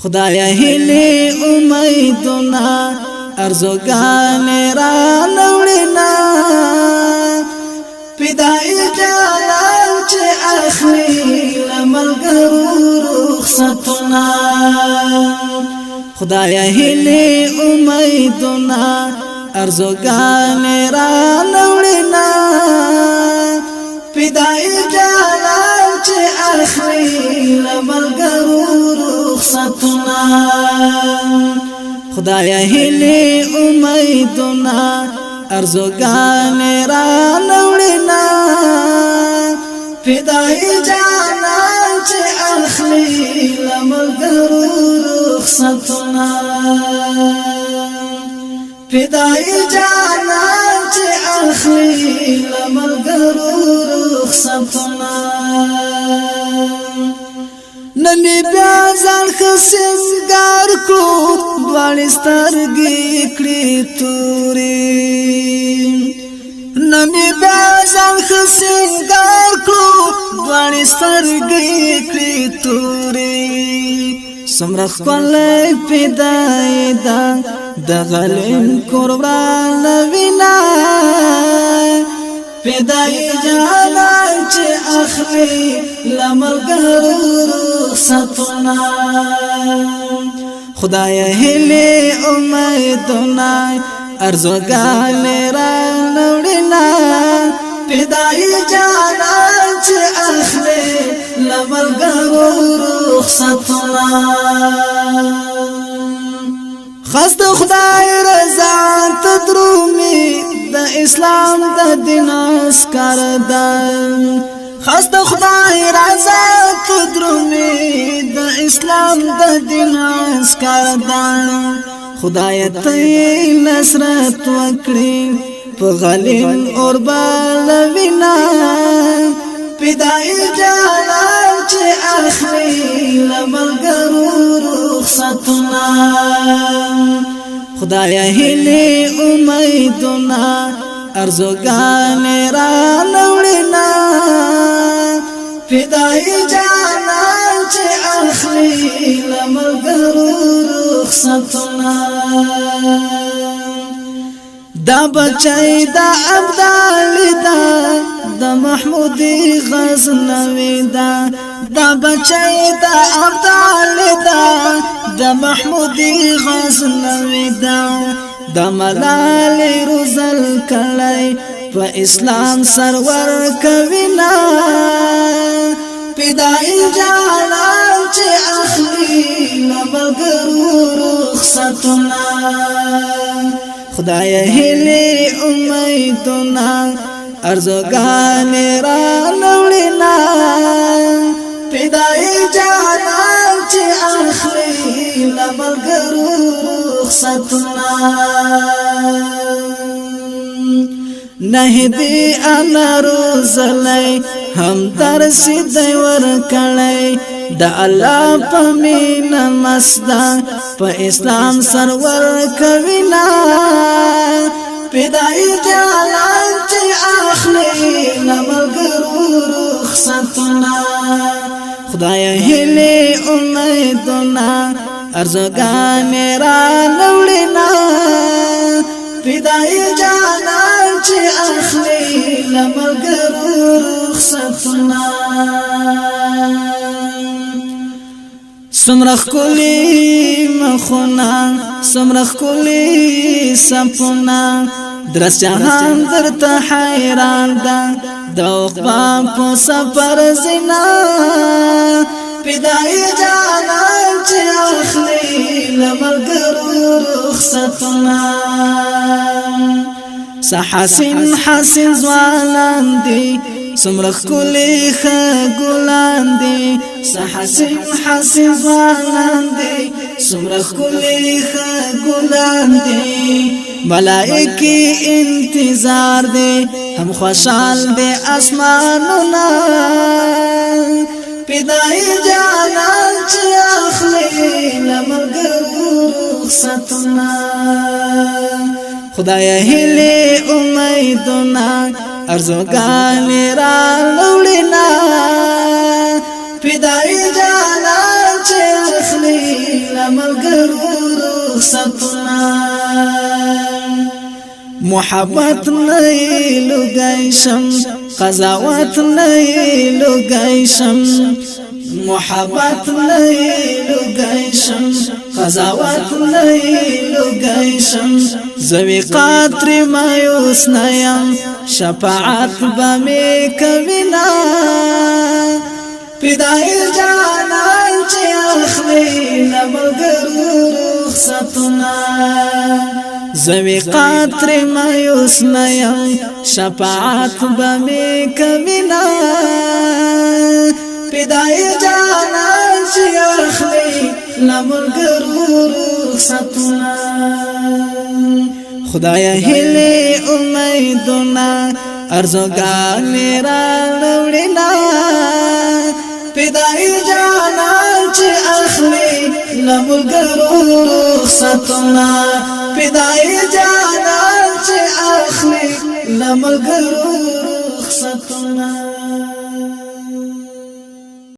خدایا هیلی امیدنا ارزوگان را نوڑینا پیدای جلال چه اخلی لملگرو رخصتنا خدایا هیلی امیدنا ارزوگان را نوڑینا پیدای جلال چه اخلی لملگرو رخصتنا خدایا هیلی امیدنا ارزوگان را نوڑینا پیدای جلال چه اخلی لملگرو رخصتنا پیدای جلال چه اخلی لملگرو رخصتنا نمی بیازان خسنگار کو دوانی سترگی کڑی توری نمی بیازان خسنگار کو دوانی سترگی کڑی توری سمرخ کلی پیدای دا دغلیم قربان وینا پیدای جلال چه اخلی لملگرو رخصتنا خدایا هیلی امیدنا ارزوگان را نوڑینا پیدای جلال چه اخلی لملگرو رخصتنا خست خدای رضا تدرومی د اسلام د دین اسکار دان خست خدای رضا تدرومی د اسلام د دین اسکار دان خدای ته نصرت وکړي په غلیم اور بالوینا پیدای جلال چه اخلی لملگرو رخصتنا خدایا هیلی امیدنا ارزوگان را نوڑینا پیدای جلال چه اخلی لملگرو رخصتنا دا بچای دا عبدالله دا محمودی غزنوی دا بچای دا عبدالله دا محمودی غزنوی دا ملالی روزل کلی پا اسلام سرور کوینا پیدای جلال چه اخلی لملگرو رخصتنا خدایا هیلی امیدنا ارزوگان را نوڑینا پیدای جلال چه اخلی لملگرو رخصتنا نه دی انا روزلی هم درسی دی ورکلی دا اللہ پا مین مسدا پا اسلام سرور کوینا پیدای جلال چه اخلی لملگرو رخصتنا خدایا هیلی امیدنا ارزوگان را نوڑینا پیدای جلال چه اخلی لملگرو رخصتنا سمرخ کلی مخونا سمرخ کلی سپونا درس جهان در تا حیران دا اقبام پو سفر زنا پیدای جلال چه اخلی لملگرو رخصتنا سحسین حسین زوالان دی سمرخ کلی خگولان دی سحسین حسین زوالان دی سمرخ کلی خگولان دی ملائکی انتظار دی هم خوشحال دی اسمانونا پیدای جلال چه اخلی لملگرو رخصتنا خدایا هیلی امیدنا ارزوگان را نوڑینا پیدای جلال چه اخلی لملګرو رخصتونه محبت نه لګای شم قضاوت نه لګای شم محبت نه لګای شم قضاوت نه لګای شم زوی قطر مایوس نه یم شفاعت به می کوینا پیدای جانان چې اخلي لملګرو رخصتونه زوی قطر مایوس نه یم شفاعت به می کوینا پیدای جانان چې اخلي لملګرو رخصتونه خدایا هیله امیدونه ارزوګانې راوړینا پیدای جانان چې اخلي لملګرو رخصتونه پیدای جانان چې اخلي لملګرو رخصتونه